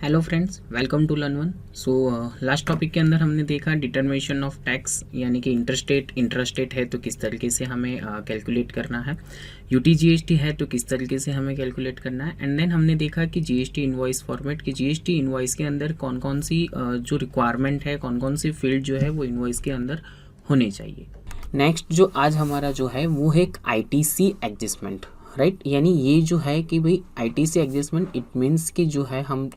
Hello friends, welcome to learn one. So last topic के अंदर हमने देखा डिटर्मिनेशन ऑफ टैक्स, यानी कि इंटरस्टेट इंट्रास्टेट है तो किस तरीके से हमें कैलकुलेट करना है, यूटी जीएसटी है तो किस तरीके से हमें कैलकुलेट करना है। एंड देन हमने देखा कि जीएसटी इनवॉइस फॉर्मेट, कि जीएसटी इनवॉइस के अंदर कौन कौन सी जो रिक्वायरमेंट है, कौन कौन सी फील्ड जो है वो इनवॉइस के अंदर होने चाहिए। नेक्स्ट जो आज हमारा जो है वो है एक आईटीसी एडजस्टमेंट, राइट। यानी ये जो है कि भाई आईटीसी एडजस्टमेंट इट मीन्स कि जो है हम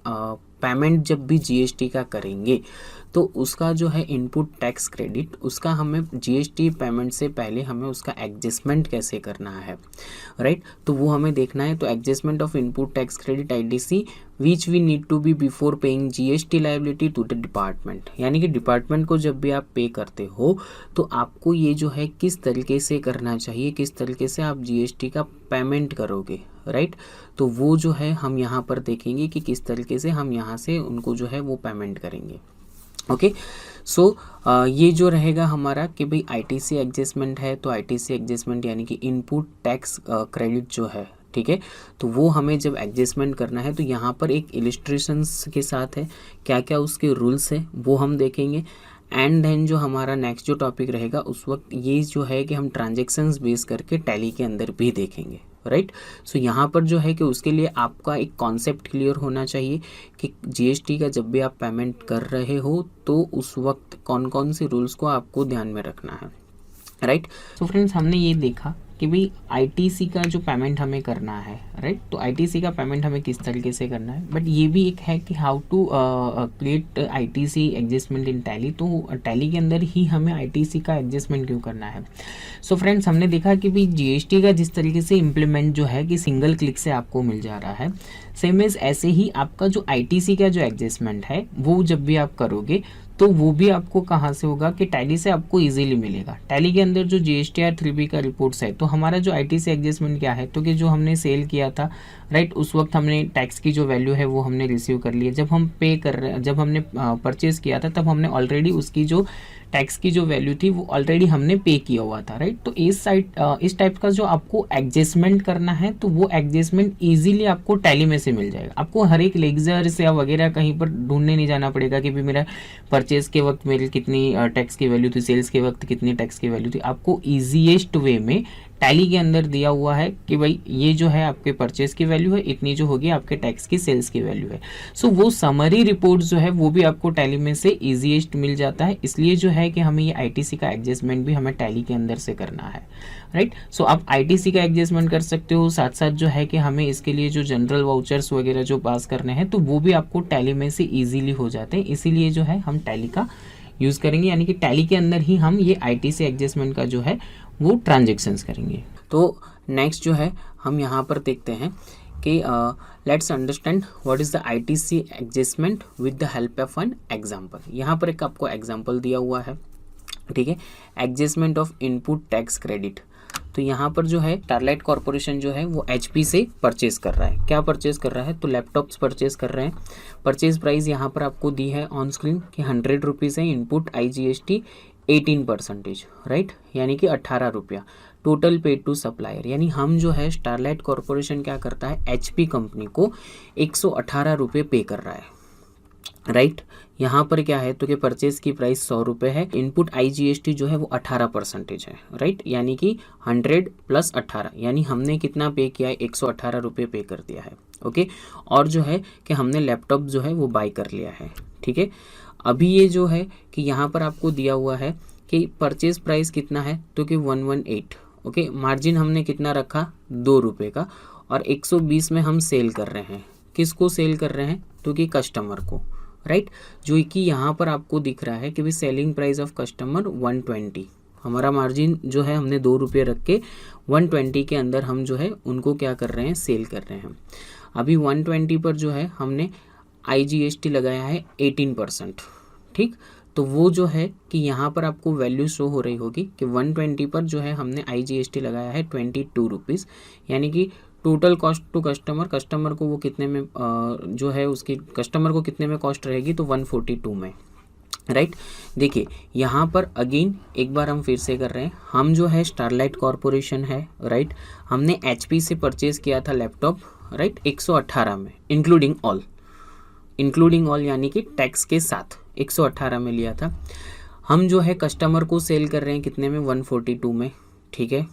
पेमेंट जब भी जीएसटी का करेंगे तो उसका जो है इनपुट टैक्स क्रेडिट, उसका हमें जीएसटी पेमेंट से पहले हमें उसका एडजस्टमेंट कैसे करना है, राइट। तो वो हमें देखना है। तो adjustment of input tax credit ITC which we need to be before paying GST liability to the department, यानी कि डिपार्टमेंट को जब भी आप पे करते हो तो आपको ये जो है किस तरीके से करना चाहिए, किस तरीके से आप जीएसटी का पेमेंट करोगे, राइट। तो वो जो है हम यहाँ पर देखेंगे कि किस तरीके से हम यहाँ से उनको जो है वो पेमेंट करेंगे। ओके, सो ये जो रहेगा हमारा कि भाई आईटीसी एडजस्टमेंट है तो आईटीसी एडजस्टमेंट यानी कि इनपुट टैक्स क्रेडिट जो है, ठीक है। तो वो हमें जब एडजस्टमेंट करना है तो यहाँ पर एक इलिस्ट्रेशंस के साथ है, क्या क्या उसके रूल्स है वो हम देखेंगे। एंड देन जो हमारा नेक्स्ट जो टॉपिक रहेगा उस वक्त ये जो है कि हम ट्रांजेक्शन्स बेस करके टैली के अंदर भी देखेंगे, राइट। सो यहाँ पर जो है कि उसके लिए आपका एक कॉन्सेप्ट क्लियर होना चाहिए कि जीएसटी का जब भी आप पेमेंट कर रहे हो तो उस वक्त कौन कौन से रूल्स को आपको ध्यान में रखना है, राइट। तो फ्रेंड्स हमने ये देखा कि भाई आईटीसी का जो पेमेंट हमें करना है, राइट। तो आईटीसी का पेमेंट हमें किस तरीके से करना है, बट ये भी एक है कि how to create ITC adjustment in Tally. तो टैली के अंदर ही हमें आईटीसी का एडजस्टमेंट क्यों करना है। सो फ्रेंड्स हमने देखा कि भाई जीएसटी का जिस तरीके से इम्प्लीमेंट जो है कि सिंगल क्लिक से आपको मिल जा रहा है, सेम एज ऐसे ही आपका जो आईटीसी का जो एडजस्टमेंट है वो जब भी आप करोगे तो वो भी आपको कहाँ से होगा कि टैली से आपको इजीली मिलेगा। टैली के अंदर जो जीएसटीआर 3B का रिपोर्ट्स है, तो हमारा जो आईटीसी एडजस्टमेंट क्या है, तो कि जो हमने सेल किया था, राइट, उस वक्त हमने टैक्स की जो वैल्यू है वो हमने रिसीव कर ली है। जब हम पे कर रहे, जब हमने परचेज किया था तब हमने ऑलरेडी उसकी जो टैक्स की जो वैल्यू थी वो ऑलरेडी हमने पे किया हुआ था, राइट। तो इस टाइप का जो आपको एडजस्टमेंट करना है तो वो एडजस्टमेंट इजीली आपको टैली में से मिल जाएगा। आपको हर एक लेक्चर से या वगैरह कहीं पर ढूंढने नहीं जाना पड़ेगा कि भी मेरा परचेज के वक्त मेरी कितनी टैक्स की वैल्यू थी, सेल्स के वक्त कितनी टैक्स की वैल्यू थी। आपको ईजीएस्ट वे में टैली के अंदर दिया हुआ है कि भाई ये जो है आपके परचेज की वैल्यू है, इतनी जो होगी आपके टैक्स की सेल्स की वैल्यू है। सो वो समरी रिपोर्ट जो है वो भी आपको टैली में से ईजीएस्ट मिल जाता है। इसलिए जो है कि हमें ये आईटीसी का एडजस्टमेंट भी हमें टैली के अंदर से करना है, राइट। सो आप आईटीसी का एडजस्टमेंट कर सकते हो, साथ साथ जो है कि हमें इसके लिए जो जनरल वाउचर्स वगैरह जो पास करने हैं तो वो भी आपको टैली में से ईजिली हो जाते हैं। इसीलिए जो है हम टैली का यूज़ करेंगे, यानी कि टैली के अंदर ही हम ये आईटीसी एडजस्टमेंट का जो है वो ट्रांजेक्शन्स करेंगे। तो नेक्स्ट जो है हम यहाँ पर देखते हैं कि let's understand what is the ITC adjustment with the help of an example. यहाँ पर एक आपको एग्जांपल दिया हुआ है, ठीक है, adjustment of input tax credit. तो यहाँ पर जो है स्टारलाइट कॉर्पोरेशन जो है वो HP से परचेज कर रहा है। क्या परचेज कर रहा है, तो लैपटॉप्स परचेज कर रहे हैं। परचेज प्राइस यहाँ पर आपको दी है ऑन स्क्रीन कि 100 रुपीज़ है, इनपुट IGST 18%, राइट, यानी कि 18 रुपया टोटल पेड टू सप्लायर। यानी हम जो है स्टारलाइट कॉर्पोरेशन क्या करता है, HP कंपनी को 118 रुपये पे कर रहा है, राइट। यहाँ पर क्या है तो कि परचेज की प्राइस 100 रुपये है, इनपुट IGST जो है वो 18% है, राइट, यानी कि 100 + 18, यानी हमने कितना पे किया है, 118 रुपये पे कर दिया है, ओके। और जो है कि हमने लैपटॉप जो है वो बाय कर लिया है, ठीक है। अभी ये जो है कि यहाँ पर आपको दिया हुआ है कि परचेज प्राइस कितना है, तो कि 118, ओके। मार्जिन हमने कितना रखा, 2 रुपये का, और 120 में हम सेल कर रहे हैं। किसको सेल कर रहे हैं, तो कि कस्टमर को, राइट। जो कि यहाँ पर आपको दिख रहा है कि भाई सेलिंग प्राइस ऑफ कस्टमर 120, हमारा मार्जिन जो है हमने 2 रुपये रख के 120 के अंदर हम जो है उनको क्या कर रहे हैं, सेल कर रहे हैं। अभी 120 पर जो है हमने IGST लगाया है 18%, ठीक। तो वो जो है कि यहाँ पर आपको वैल्यू शो हो रही होगी कि 120 पर जो है हमने IGST लगाया है 22 रुपीज़, यानी कि total cost to customer, customer को वो कितने में जो है उसकी कस्टमर को कितने में कॉस्ट रहेगी, तो 142 में, राइट। देखिए यहाँ पर अगेन एक बार हम फिर से कर रहे हैं, हम जो है स्टारलाइट कॉर्पोरेशन है, राइट, हमने HP से परचेज किया था लैपटॉप, राइट, 118 में इंक्लूडिंग ऑल, इंक्लूडिंग ऑल यानी कि टैक्स के साथ 118 में लिया था। हम जो है कस्टमर को सेल कर रहे हैं कितने में, 142 में, ठीक है।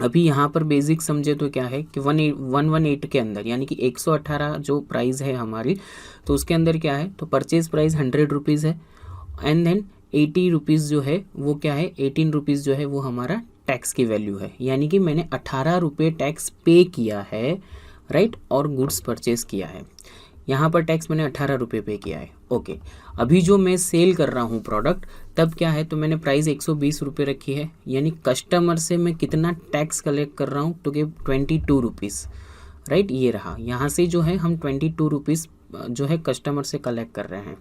अभी यहाँ पर बेसिक समझे तो क्या है कि 118 के अंदर यानी कि 118 जो प्राइस है हमारी, तो उसके अंदर क्या है, तो परचेज प्राइस 100 रुपीज़ है एंड देन 80 रुपीज़ जो है वो क्या है, 18 रुपीज़ जो है वो हमारा टैक्स की वैल्यू है, यानी कि मैंने 18 रुपये टैक्स पे किया है, राइट, और गुड्स परचेज किया है। यहाँ पर टैक्स मैंने 18 रुपये पे किया है, ओके। अभी जो मैं सेल कर रहा हूँ प्रोडक्ट, तब क्या है, तो मैंने प्राइस 120 रुपये रखी है, यानी कस्टमर से मैं कितना टैक्स कलेक्ट कर रहा हूँ, तो कि 22 रुपीज़, राइट, ये रहा। यहाँ से जो है हम 22 रुपीज़ जो है कस्टमर से कलेक्ट कर रहे हैं,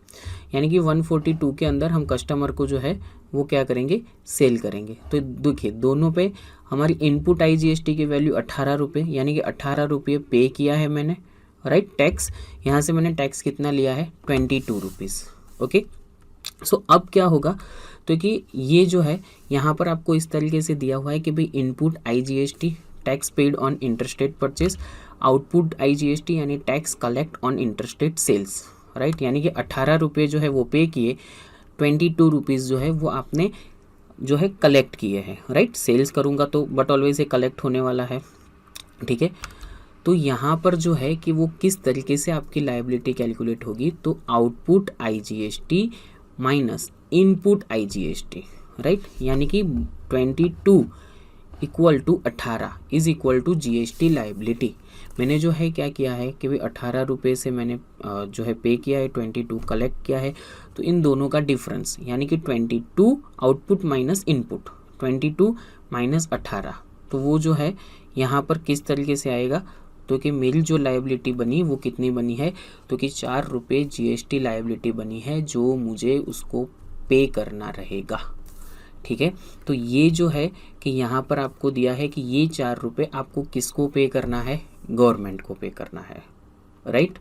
यानी कि 142 के अंदर हम कस्टमर को जो है वो क्या करेंगे, सेल करेंगे। तो देखिए दोनों पे हमारी इनपुट IGST की वैल्यू 18 रुपये, यानी कि 18 रुपये पे किया है मैंने, राइट, टैक्स। यहाँ से मैंने टैक्स कितना लिया है, 22 रुपीज़, ओके। सो अब क्या होगा, तो कि ये जो है यहाँ पर आपको इस तरीके से दिया हुआ है कि भाई input IGST tax paid on interstate purchase, output IGST यानी tax collect on interstate sales, right, यानी कि 18 रुपये जो है वो पे किए, 22 रुपीज़ जो है वो आपने जो है कलेक्ट किए हैं, राइट। सेल्स करूँगा तो बट ऑलवेज ये कलेक्ट होने वाला है, ठीक है। तो यहाँ पर जो है कि वो किस तरीके से आपकी लायबिलिटी कैलकुलेट होगी, तो output IGST minus input IGST, right, यानी कि 22 equal to 18 is equal to GST liability. मैंने जो है क्या किया है कि भाई 18 रुपये से मैंने जो है पे किया है, 22 कलेक्ट किया है, तो इन दोनों का डिफरेंस यानी कि 22 आउटपुट माइनस इनपुट, 22 माइनस 18, तो वो जो है यहाँ पर किस तरीके से आएगा, तो कि मेरी जो लायबिलिटी बनी वो कितनी बनी है, तो कि 4 रुपये GST लायबिलिटी बनी है जो मुझे उसको पे करना रहेगा, ठीक है। तो ये जो है कि यहाँ पर आपको दिया है कि ये 4 रुपये आपको किसको पे करना है, गवर्नमेंट को पे करना है, राइट।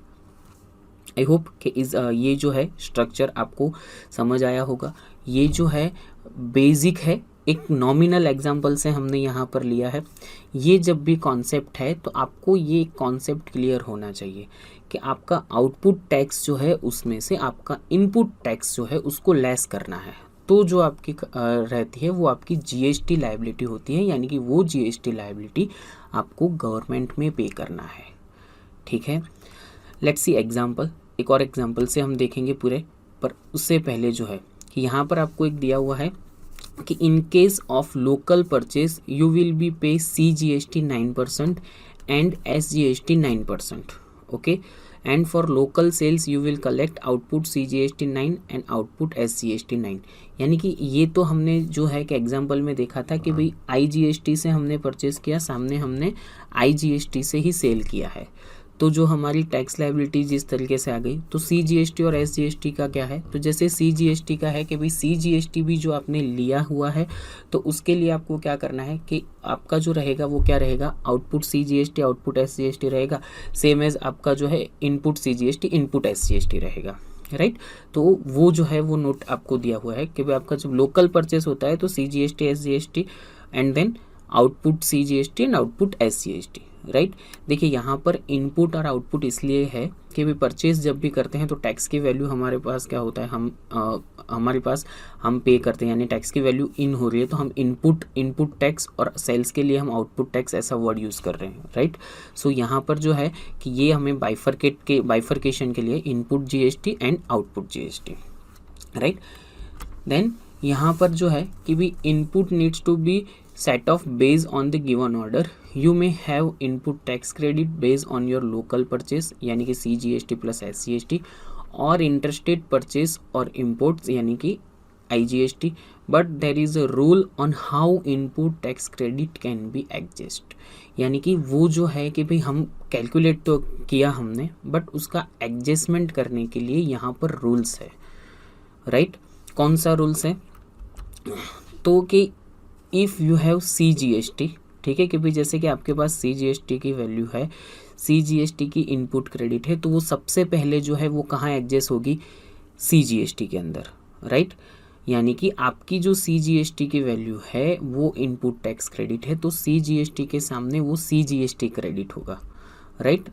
आई होप कि ये जो है स्ट्रक्चर आपको समझ आया होगा। ये जो है बेसिक है, एक नॉमिनल एग्जाम्पल से हमने यहाँ पर लिया है। ये जब भी कॉन्सेप्ट है तो आपको ये कॉन्सेप्ट क्लियर होना चाहिए कि आपका आउटपुट टैक्स जो है उसमें से आपका इनपुट टैक्स जो है उसको लेस करना है, तो जो आपकी रहती है वो आपकी GST लायबिलिटी होती है, यानी कि वो GST लायबिलिटी आपको गवर्नमेंट में पे करना है, ठीक है। लेट्स सी एग्जाम्पल, एक और एग्जाम्पल से हम देखेंगे पूरे, पर उससे पहले जो है कि यहाँ पर आपको एक दिया हुआ है कि in case of local purchase you will be pay CGST 9% and SGST 9%, okay, and for local sales you will collect output CGST 9 and output SGST 9। यानी कि ये तो हमने जो है कि एग्जाम्पल में देखा था कि भाई IGST से हमने परचेज किया, सामने हमने IGST से ही सेल किया है, तो जो हमारी टैक्स लायबिलिटी जिस तरीके से आ गई, तो CGST और SGST का क्या है, तो जैसे CGST का है कि भाई CGST भी जो आपने लिया हुआ है तो उसके लिए आपको क्या करना है कि आपका जो रहेगा वो क्या रहेगा, आउटपुट CGST आउटपुट SGST रहेगा, सेम एज आपका जो है इनपुट CGST इनपुट SGST रहेगा, राइट। तो वो जो है वो नोट आपको दिया हुआ है कि भाई आपका जब लोकल परचेस होता है तो CGST SGST and then output CGST and output SGST, right. देखिए यहाँ पर इनपुट और आउटपुट इसलिए है कि भी परचेज जब भी करते हैं तो टैक्स की वैल्यू हमारे पास क्या होता है, हमारे पास हम पे करते हैं, यानी टैक्स की वैल्यू इन हो रही है तो हम इनपुट टैक्स, और सेल्स के लिए हम आउटपुट टैक्स ऐसा वर्ड यूज़ कर रहे हैं, राइट। सो यहाँ पर जो है कि ये हमें बाइफरकेशन के लिए input GST and output GST, right. Then यहाँ पर जो है कि भी input needs to be set off based on the given order, you may have input tax credit based on your local purchase यानी कि CGST plus SGST, और interstate purchase और imports यानी कि IGST, but there is a rule on how input tax credit can be adjusted, यानी कि वो जो है कि भाई हम कैलकुलेट तो किया हमने, बट उसका एडजस्टमेंट करने के लिए यहाँ पर रूल्स है, राइट। कौन सा रूल्स है, तो कि इफ़ यू हैव CGST, ठीक है, कि भाई जैसे कि आपके पास CGST की वैल्यू है, CGST की इनपुट क्रेडिट है, तो वो सबसे पहले जो है वो कहाँ एडजस्ट होगी, CGST के अंदर, राइट। यानी कि आपकी जो CGST की वैल्यू है वो इनपुट टैक्स क्रेडिट है, तो CGST के सामने वो CGST क्रेडिट होगा, राइट।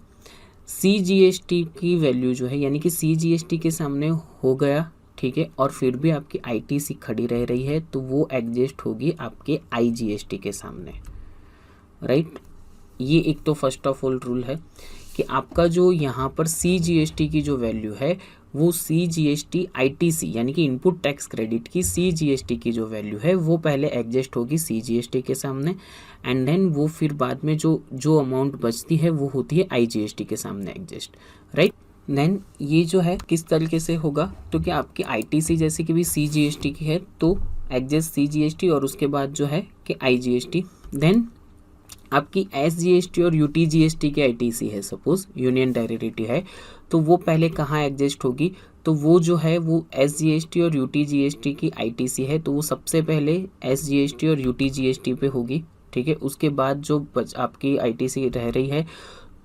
CGST की वैल्यू जो है यानी कि CGST के सामने हो गया, ठीक है, और फिर भी आपकी ITC खड़ी रह रही है तो वो एडजस्ट होगी आपके IGST के सामने, राइट। ये एक तो फर्स्ट ऑफ ऑल रूल है कि आपका जो यहाँ पर CGST की जो वैल्यू है वो CGST ITC यानी कि इनपुट टैक्स क्रेडिट की CGST की जो वैल्यू है वो पहले एडजस्ट होगी CGST के सामने, एंड देन वो फिर बाद में जो अमाउंट बचती है वो होती है IGST के सामने एडजस्ट, राइट। देन ये जो है किस तरीके से होगा, तो कि आपकी ITC जैसे कि भी CGST की है तो एडजस्ट CGST और उसके बाद जो है कि IGST। देन आपकी SGST और UTGST की ITC है, सपोज यूनियन टेरिटरी है, तो वो पहले कहाँ एडजस्ट होगी, तो वो जो है वो SGST और UTGST की ITC है तो वो सबसे पहले SGST और UTGST पे होगी, ठीक है। उसके बाद जो आपकी ITC रह रही है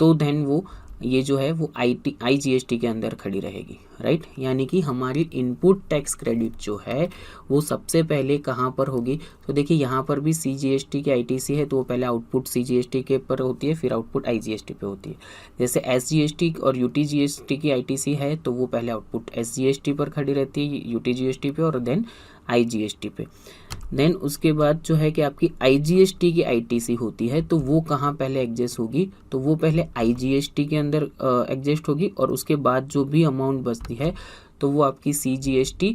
तो देन वो ये जो है वो IGST के अंदर खड़ी रहेगी, राइट। यानी कि हमारी इनपुट टैक्स क्रेडिट जो है वो सबसे पहले कहाँ पर होगी, तो देखिए यहाँ पर भी CGST की ITC है तो वो पहले आउटपुट CGST के पर होती है, फिर आउटपुट IGST पे होती है। जैसे SGST और UTGST की ITC है तो वो पहले आउटपुट SGST पर खड़ी रहती है, UTGST पे और देन IGST पे। देन उसके बाद जो है कि आपकी IGST की ITC होती है तो वो कहाँ पहले एडजस्ट होगी, तो वो पहले IGST के अंदर एडजस्ट होगी और उसके बाद जो भी अमाउंट बचती है तो वो आपकी CGST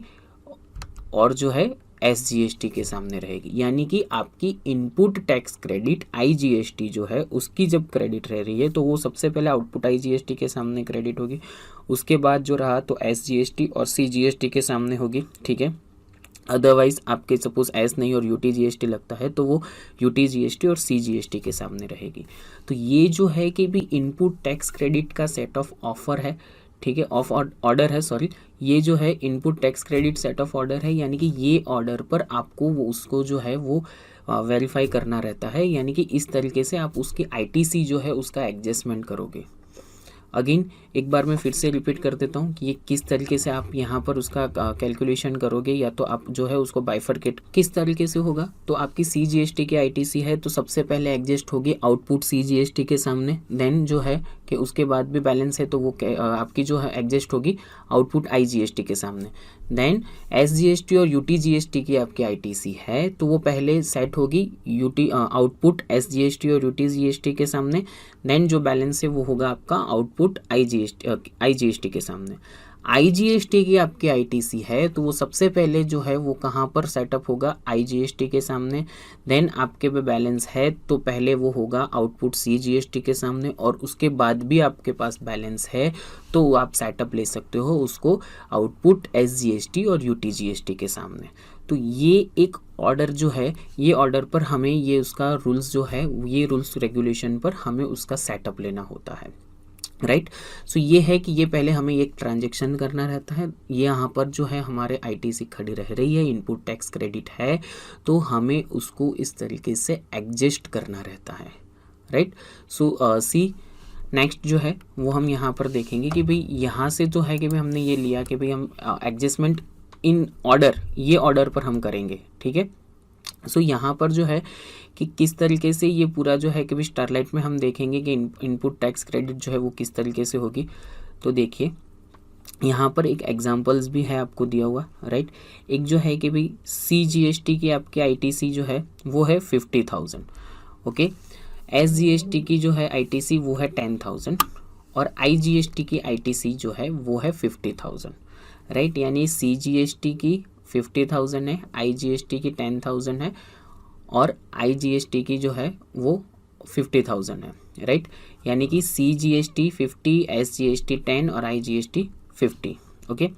और जो है SGST के सामने रहेगी। यानी कि आपकी इनपुट टैक्स क्रेडिट IGST जो है उसकी जब क्रेडिट रह रही है तो वो सबसे पहले आउटपुट IGST के सामने क्रेडिट होगी, उसके बाद जो रहा तो SGST और CGST के सामने होगी, ठीक है। अदरवाइज आपके सपोज एस नहीं और UTGST लगता है तो वो UTGST और CGST के सामने रहेगी। तो ये जो है कि भी इनपुट टैक्स क्रेडिट का सेट ऑफ ऑफर है, ठीक है, ऑफ ऑर्डर है, सॉरी, ये जो है input tax credit set of order है, यानी कि ये ऑर्डर पर आपको वो उसको जो है वो वेरीफाई करना रहता है, यानी कि इस तरीके से आप उसकी ITC जो है उसका एडजस्टमेंट करोगे। अगेन एक बार मैं फिर से रिपीट कर देता हूँ कि ये किस तरीके से आप यहाँ पर उसका कैलकुलेशन करोगे, या तो आप जो है उसको बाइफरकेट किस तरीके से होगा। तो आपकी CGST की ITC है तो सबसे पहले एडजस्ट होगी आउटपुट CGST के सामने, देन जो है कि उसके बाद भी बैलेंस है तो वो आपकी जो है एडजस्ट होगी आउटपुट IGST के सामने। देन SGST और UTGST की आपकी ITC है तो वो पहले सेट होगी आउटपुट SGST और UTGST के सामने, देन जो बैलेंस है वो होगा आपका आउटपुट IGST के सामने। IGST की आपकी ITC है तो वो सबसे पहले जो है वो कहाँ पर सेटअप होगा, IGST के सामने। देन आपके पे बैलेंस है तो पहले वो होगा आउटपुट CGST के सामने, और उसके बाद भी आपके पास बैलेंस है तो आप सेटअप ले सकते हो उसको आउटपुट SGST और UTGST के सामने। तो ये एक ऑर्डर जो है, ये ऑर्डर पर हमें ये उसका रूल्स जो है, ये रूल्स रेगुलेशन पर हमें उसका सेटअप लेना होता है, राइट। सो ये है कि ये पहले हमें एक ट्रांजैक्शन करना रहता है, ये यहाँ पर जो है हमारे ITC खड़ी रह रही है, इनपुट टैक्स क्रेडिट है तो हमें उसको इस तरीके से एडजस्ट करना रहता है, राइट। सो सी नेक्स्ट जो है वो हम यहाँ पर देखेंगे कि भाई यहाँ से जो है कि भाई हमने ये लिया कि भाई हम एडजस्टमेंट इन ऑर्डर, ये ऑर्डर पर हम करेंगे, ठीक है। सो यहाँ पर जो है कि किस तरीके से ये पूरा जो है कि भी स्टारलाइट में हम देखेंगे कि इनपुट टैक्स क्रेडिट जो है वो किस तरीके से होगी। तो देखिए यहाँ पर एक एग्जांपल्स भी है आपको दिया हुआ, राइट। एक जो है कि भाई CGST की आपकी ITC जो है वो है 50,000, ओके। SGST की जो है ITC वो है 10,000 और IGST की ITC जो है वो है 50,000, राइट। यानी CGST की 50,000 है, IGST की 10,000 है और IGST की जो है वो 50,000 है, राइट। यानी कि CGST 50, SGST 10 और IGST 50, ओके।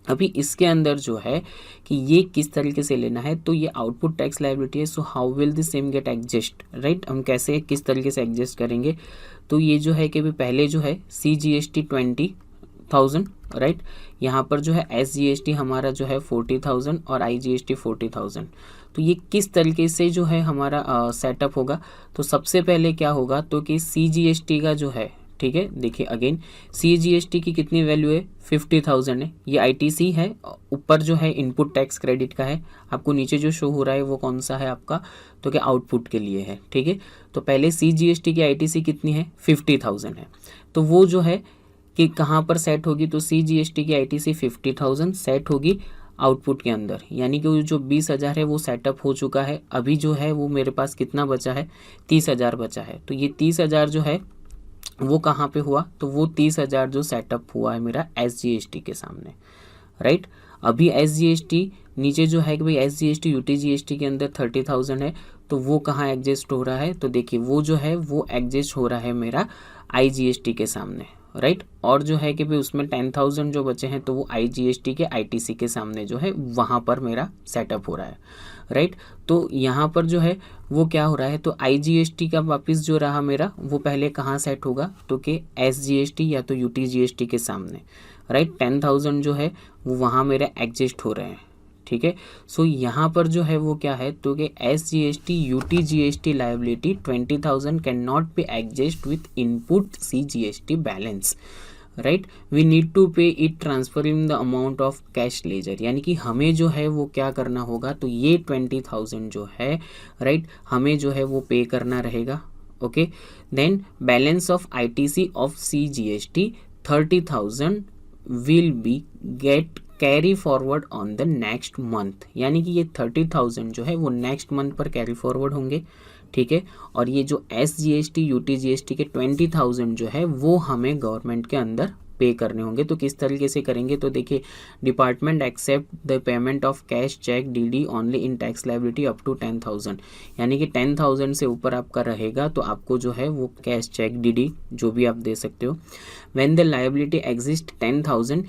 अभी इसके अंदर जो है कि ये किस तरीके से लेना है, तो ये आउटपुट टैक्स लायबिलिटी है, so how will this same get adjust, right. हम कैसे किस तरीके से एडजस्ट करेंगे, तो ये जो है कि भी पहले जो है CGST 20,000, राइट। यहाँ पर जो है SGST हमारा जो है 40,000 और IGST 40,000। तो ये किस तरीके से जो है हमारा सेटअप होगा, तो सबसे पहले क्या होगा तो कि CGST का जो है ठीक है। देखिए अगेन CGST की कितनी वैल्यू है, 50,000 है। ये ITC है, ऊपर जो है इनपुट टैक्स क्रेडिट का है। आपको नीचे जो शो हो रहा है वो कौन सा है आपका, तो क्या आउटपुट के लिए है, ठीक है। तो पहले CGST की ITC कितनी है, 50,000 है। तो वो जो है कि कहाँ पर सेट होगी, तो CGST की ITC 50,000 सेट होगी आउटपुट के अंदर, यानी कि जो 20,000 है वो सेटअप हो चुका है। अभी जो है वो मेरे पास कितना बचा है, 30,000 बचा है। तो ये 30,000 जो है वो कहाँ पे हुआ, तो वो 30,000 जो सेटअप हुआ है मेरा SGST के सामने, राइट। अभी SGST नीचे जो है कि भाई SGST UTGST के अंदर 30,000 है, तो वो कहाँ एडजस्ट हो रहा है, तो देखिए वो जो है वो एडजस्ट हो रहा है मेरा IGST के सामने, राइट। और जो है कि भाई उसमें 10,000 जो बचे हैं तो वो IGST के ITC के सामने जो है वहाँ पर मेरा सेटअप हो रहा है, राइट। तो यहाँ पर जो है वो क्या हो रहा है, तो IGST का वापस जो रहा मेरा वो पहले कहाँ सेट होगा, तो कि SGST या तो UTGST के सामने, राइट। 10,000 जो है वो वहाँ मेरे एडजस्ट हो रहे हैं, ठीक है। सो यहाँ पर जो है वो क्या है, तो कि SGST UTGST liability 20,000 can not be adjust with input CGST balance, right. We need to pay it transferring the amount of cash ledger, यानी कि हमें जो है वो क्या करना होगा, तो ये 20,000 जो है, राइट, हमें जो है वो पे करना रहेगा, okay. Then balance of ITC of CGST 30,000 will be get carry forward on the next month, यानी कि ये 30,000 जो है वो नेक्स्ट मंथ पर कैरी फॉरवर्ड होंगे, ठीक है। और ये जो SGST UTGST के 20,000 जो है वो हमें गवर्नमेंट के अंदर पे करने होंगे। तो किस तरीके से करेंगे, तो देखिए department accept the payment of cash cheque DD only in tax liability up to 10,000, यानी कि 10,000 से ऊपर आपका रहेगा तो आपको जो है वो कैश चेक DD जो भी आप दे सकते हो। When the liability exist 10,000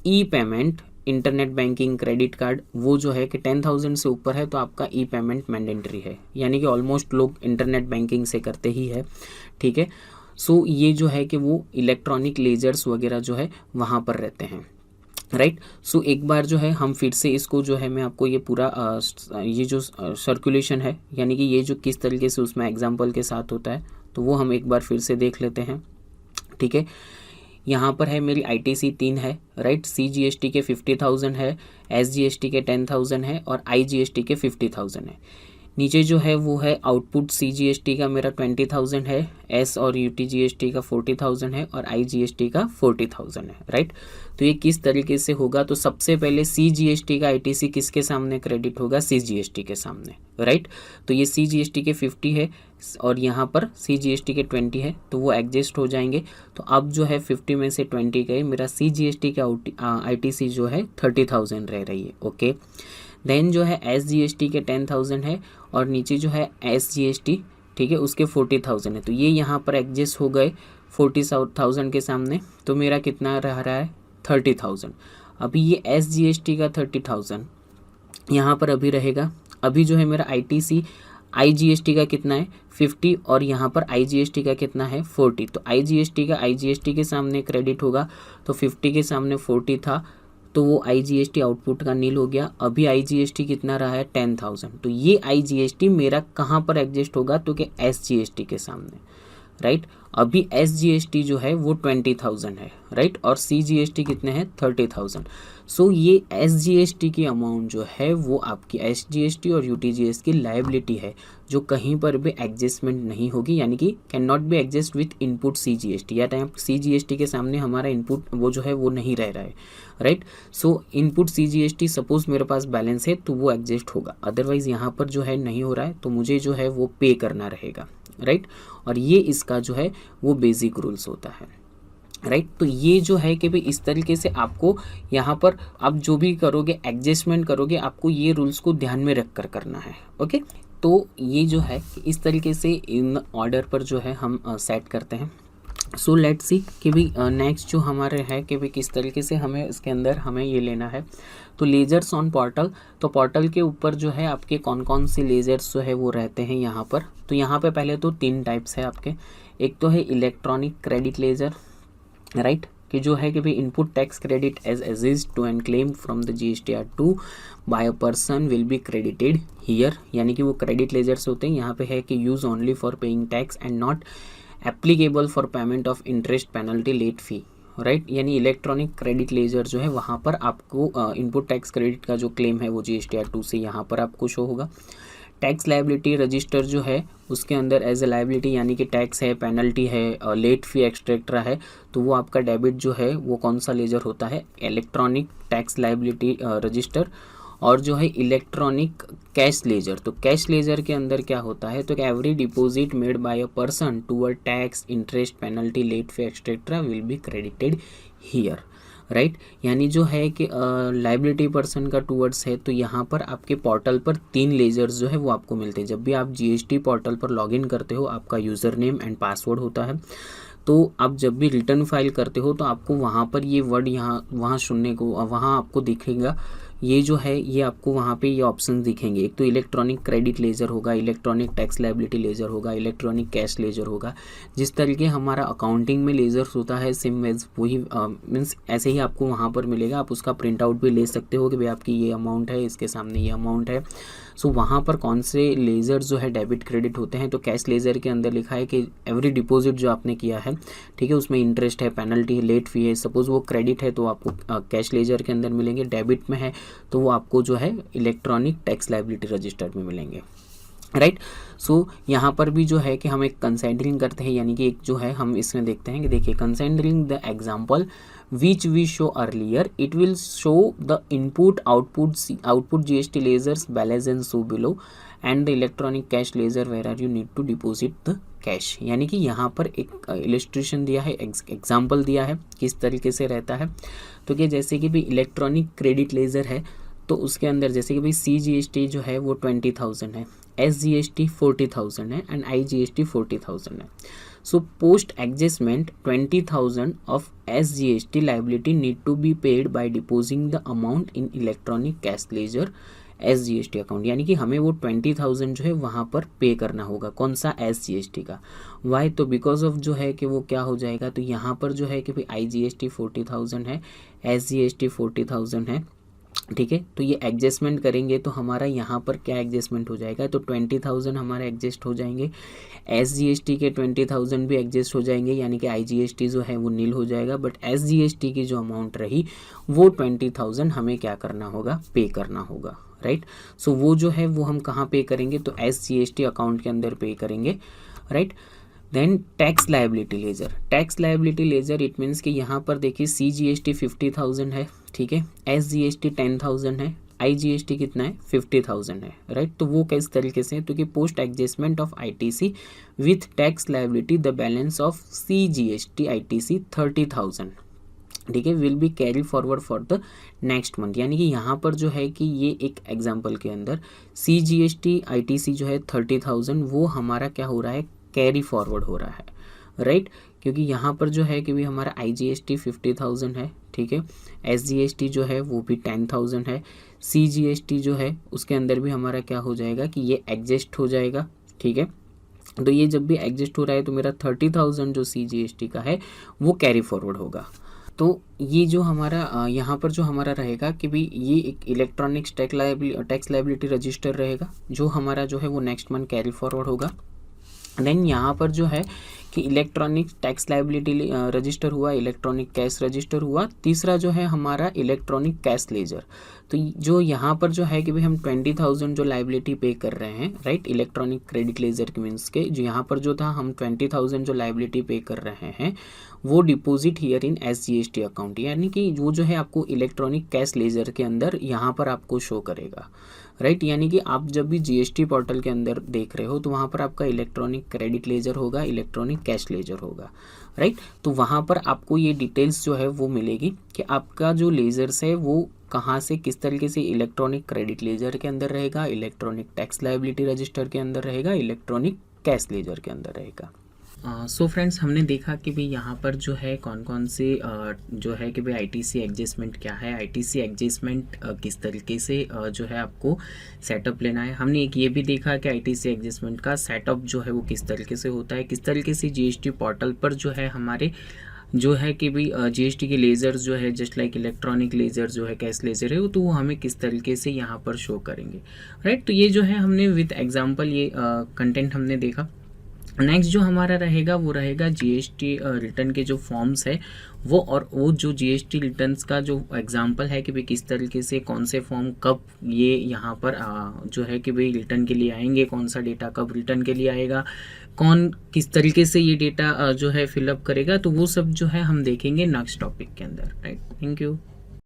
E payment internet banking credit card, वो जो है कि 10,000 से ऊपर है तो आपका ई पेमेंट मैंडेटरी है, यानी कि ऑलमोस्ट लोग इंटरनेट बैंकिंग से करते ही है, ठीक है। सो ये जो है कि वो इलेक्ट्रॉनिक लेजर्स वगैरह जो है वहाँ पर रहते हैं, राइट। सो एक बार जो है हम फिर से इसको जो है मैं आपको ये पूरा ये जो सर्कुलेशन है, यानी कि ये जो किस तरीके से उसमें एग्जाम्पल के साथ होता है, तो वो हम एक बार फिर से देख लेते हैं, ठीक है। यहाँ पर है मेरी ITC 3 है, राइट। CGST के 50,000 है, SGST के 10,000 है और IGST के 50,000 है। नीचे जो है वो है आउटपुट CGST का मेरा 20,000 है, S और UTGST का 40,000 है और IGST का 40,000 है, राइट। तो ये किस तरीके से होगा, तो सबसे पहले CGST का ITC किसके सामने क्रेडिट होगा, CGST के सामने, राइट। तो ये CGST के 50 है और यहाँ पर CGST के 20 है, तो वो एडजस्ट हो जाएंगे। तो अब जो है 50 में से 20 गए, मेरा CGST का ITC जो है 30,000 रह रही है, ओके। देन जो है SGST के 10,000 है और नीचे जो है SGST, ठीक है, उसके 40,000 है, तो ये यहाँ पर एडजस्ट हो गए 40,000 के सामने, तो मेरा कितना रह रहा है 30,000। अभी ये SGST का 30,000 यहाँ पर अभी रहेगा। अभी जो है मेरा IGST का कितना है 50 और यहाँ पर IGST का कितना है 40, तो IGST का IGST के सामने क्रेडिट होगा, तो 50 के सामने 40 था तो वो IGST आउटपुट का नील हो गया। अभी IGST कितना रहा है 10,000, तो ये IGST मेरा कहाँ पर एडजस्ट होगा, तो कि SGST के सामने, राइट। अभी SGST जो है वो 20,000 है, राइट, और CGST कितने हैं 30,000। सो ये SGST की अमाउंट जो है वो आपकी SGST और UTGS की लाइबिलिटी है जो कहीं पर भी एडजस्टमेंट नहीं होगी, यानी कि can not be adjust with input CGST, या टाइम CGST के सामने हमारा इनपुट वो जो है वो नहीं रह रहा है, राइट। सो इनपुट CGST सपोज मेरे पास बैलेंस है तो वो एडजस्ट होगा, अदरवाइज यहाँ पर जो है नहीं हो रहा है तो मुझे जो है वो पे करना रहेगा, राइट। और ये इसका जो है वो बेसिक रूल्स होता है, राइट। तो ये जो है कि भाई इस तरीके से आपको यहाँ पर आप जो भी करोगे एडजस्टमेंट करोगे आपको ये रूल्स को ध्यान में रख कर करना है, ओके। तो ये जो है इस तरीके से इन ऑर्डर पर जो है हम सेट करते हैं। सो लेट्स सी कि भाई नेक्स्ट जो हमारे है कि भाई किस तरीके से हमें इसके अंदर हमें ये लेना है। तो लेजर्स ऑन पोर्टल, तो पोर्टल के ऊपर जो है आपके कौन कौन से लेजर्स जो है वो रहते हैं यहाँ पर। तो यहाँ पे पहले तो 3 टाइप्स है आपके। एक तो है इलेक्ट्रॉनिक क्रेडिट लेजर, राइट, कि जो है कि भाई input tax credit as exist to and claim from the GSTR2 by a person will be credited here, यानी कि वो क्रेडिट लेजर्स होते हैं। यहाँ पे है कि use only for paying tax and not applicable for payment of interest penalty late fee, right, यानी इलेक्ट्रॉनिक क्रेडिट लेजर जो है वहाँ पर आपको इनपुट टैक्स क्रेडिट का जो क्लेम है वो GSTR 2 से यहाँ पर आपको शो होगा। टैक्स लायबिलिटी रजिस्टर जो है उसके अंदर एज ए लायबिलिटी यानी कि टैक्स है, पेनल्टी है, लेट फी एक्स्ट्रा है, तो वो आपका डेबिट जो है वो कौन सा लेजर होता है, इलेक्ट्रॉनिक टैक्स लायबिलिटी रजिस्टर। और जो है इलेक्ट्रॉनिक कैश लेजर, तो कैश लेजर के अंदर क्या होता है, तो every deposit made by a person toward tax, interest, penalty, late fee extra will be credited here, right. यानी जो है कि लाइबिलिटी पर्सन का टूवर्ड्स है, तो यहाँ पर आपके पोर्टल पर 3 लेजर्स जो है वो आपको मिलते हैं। जब भी आप GST पोर्टल पर लॉगिन करते हो, आपका यूज़र नेम एंड पासवर्ड होता है, तो आप जब भी रिटर्न फाइल करते हो तो आपको वहाँ पर ये वर्ड यहाँ वहाँ सुनने को, वहाँ आपको दिखेगा, ये जो है ये आपको वहाँ पे ये ऑप्शन दिखेंगे। एक तो इलेक्ट्रॉनिक क्रेडिट लेजर होगा, इलेक्ट्रॉनिक टैक्स लायबिलिटी लेजर होगा, इलेक्ट्रॉनिक कैश लेजर होगा। जिस तरीके हमारा अकाउंटिंग में लेजर्स होता है सेम वेज वही मीन्स ऐसे ही आपको वहाँ पर मिलेगा। आप उसका प्रिंट आउट भी ले सकते हो कि भाई आपकी ये अमाउंट है, इसके सामने ये अमाउंट है। सो वहाँ पर कौन से लेजर जो है डेबिट क्रेडिट होते हैं, तो कैश लेजर के अंदर लिखा है कि एवरी डिपॉजिट जो आपने किया है, ठीक है, उसमें इंटरेस्ट है, पेनल्टी है, लेट फी है, सपोज वो क्रेडिट है तो आपको कैश लेजर के अंदर मिलेंगे। डेबिट में है तो वो आपको जो है इलेक्ट्रॉनिक टैक्स लायबिलिटी रजिस्टर में मिलेंगे, राइट। सो यहाँ पर भी जो है कि हम एक कंसिडरिंग करते हैं, यानी कि एक जो है हम इसमें देखते हैं कि देखिए considering the example which we show earlier, it will show the input output GST lasers balance and show below and the electronic cash laser where you need to deposit the cash। यानी कि यहाँ पर एक illustration दिया है, example दिया है किस तरीके से रहता है। तो क्या जैसे कि भाई इलेक्ट्रॉनिक क्रेडिट लेजर है तो उसके अंदर जैसे कि भाई CGST जो है वो 20,000 है, SGST 40,000 है एंड IGST 40,000 है। So post adjustment 20,000 of SGST liability need to be paid by depositing the amount in electronic cash ledger SGST account. यानी कि हमें वो 20,000 जो है वहाँ पर पे करना होगा, कौन सा, SGST का। वाई, तो बिकॉज ऑफ जो है कि वो क्या हो जाएगा, तो यहाँ पर जो है कि भाई IGST 40,000 है, SGST 40,000 है, ठीक है। तो ये एडजस्टमेंट करेंगे तो हमारा यहाँ पर क्या एडजस्टमेंट हो जाएगा, तो 20,000 हमारे एडजस्ट हो जाएंगे, SGST के 20,000 भी एडजस्ट हो जाएंगे, यानी कि IGST जो है वो नील हो जाएगा, बट SGST की जो अमाउंट रही वो 20,000 हमें क्या करना होगा, पे करना होगा, राइट। सो वो जो है वो हम कहाँ पे करेंगे, तो SGST अकाउंट के अंदर पे करेंगे, right. Then tax liability ledger, tax liability ledger it means कि यहाँ पर देखिए CGST 50,000 है, ठीक है, SGST 10,000 है, IGST कितना है, 50,000 है, राइट। तो वो किस तरीके से, तो कि post adjustment of ITC with tax liability the balance of CGST ITC 30,000, ठीक है, will be carry forward for the next month. यानी कि यहाँ पर जो है कि ये एक एग्जाम्पल के अंदर CGST ITC जो है 30,000 वो हमारा क्या हो रहा है, कैरी फॉरवर्ड हो रहा है, राइट। क्योंकि यहाँ पर जो है कि भी हमारा IGST 50,000 है, ठीक है, SGST जो है वो भी 10,000 है, CGST जो है उसके अंदर भी हमारा क्या हो जाएगा कि ये एडजस्ट हो जाएगा, ठीक है। तो ये जब भी एडजस्ट हो रहा है तो मेरा 30,000 जो CGST का है वो कैरी फॉरवर्ड होगा। तो ये जो हमारा यहाँ पर जो हमारा रहेगा कि भाई ये एक इलेक्ट्रॉनिक टैक्स लायबिलिटी रजिस्टर रहेगा जो हमारा जो है वो नेक्स्ट मंथ कैरी फॉरवर्ड होगा। देन यहाँ पर जो है कि इलेक्ट्रॉनिक टैक्स लायबिलिटी रजिस्टर हुआ, इलेक्ट्रॉनिक कैश रजिस्टर हुआ, तीसरा जो है हमारा इलेक्ट्रॉनिक कैश लेजर। तो जो यहाँ पर जो है कि भाई हम 20,000 जो लायबिलिटी पे कर रहे हैं, राइट, इलेक्ट्रॉनिक क्रेडिट लेजर के मीन्स के जो यहाँ पर जो था हम 20,000 जो लायबिलिटी पे कर रहे हैं वो deposit here in SGST account, यानी कि वो जो है आपको इलेक्ट्रॉनिक कैश लेजर के अंदर यहाँ पर आपको शो करेगा, राइट। यानी कि आप जब भी GST पोर्टल के अंदर देख रहे हो तो वहाँ पर आपका इलेक्ट्रॉनिक क्रेडिट लेजर होगा, इलेक्ट्रॉनिक कैश लेजर होगा, राइट। तो वहाँ पर आपको ये डिटेल्स जो है वो मिलेगी कि आपका जो लेजर्स है वो कहाँ से किस तरीके से इलेक्ट्रॉनिक क्रेडिट लेजर के अंदर रहेगा, इलेक्ट्रॉनिक टैक्स लायबिलिटी रजिस्टर के अंदर रहेगा, इलेक्ट्रॉनिक कैश लेजर के अंदर रहेगा। सो फ्रेंड्स, हमने देखा कि भाई यहाँ पर जो है कौन कौन से जो है कि भाई ITC एडजस्टमेंट क्या है, ITC एडजस्टमेंट किस तरीके से जो है आपको सेटअप लेना है। हमने एक ये भी देखा कि ITC एडजस्टमेंट का सेटअप जो है वो किस तरीके से होता है, किस तरीके से GST पोर्टल पर जो है हमारे जो है कि भाई GST के लेजर जो है जस्ट लाइक इलेक्ट्रॉनिक लेजर जो है कैश लेजर है तो वो हमें किस तरीके से यहाँ पर शो करेंगे, राइट। तो ये जो है हमने विथ एग्जाम्पल ये कंटेंट हमने देखा। नेक्स्ट जो हमारा रहेगा वो रहेगा जीएसटी रिटर्न के जो फॉर्म्स है वो, और वो जो जीएसटी रिटर्न्स का जो एग्जांपल है कि भाई किस तरीके से कौन से फॉर्म कब ये यहाँ पर जो है कि भाई रिटर्न के लिए आएंगे, कौन सा डेटा कब रिटर्न के लिए आएगा, कौन किस तरीके से ये डेटा जो है फिलअप करेगा, तो वो सब जो है हम देखेंगे नेक्स्ट टॉपिक के अंदर, राइट। Thank you.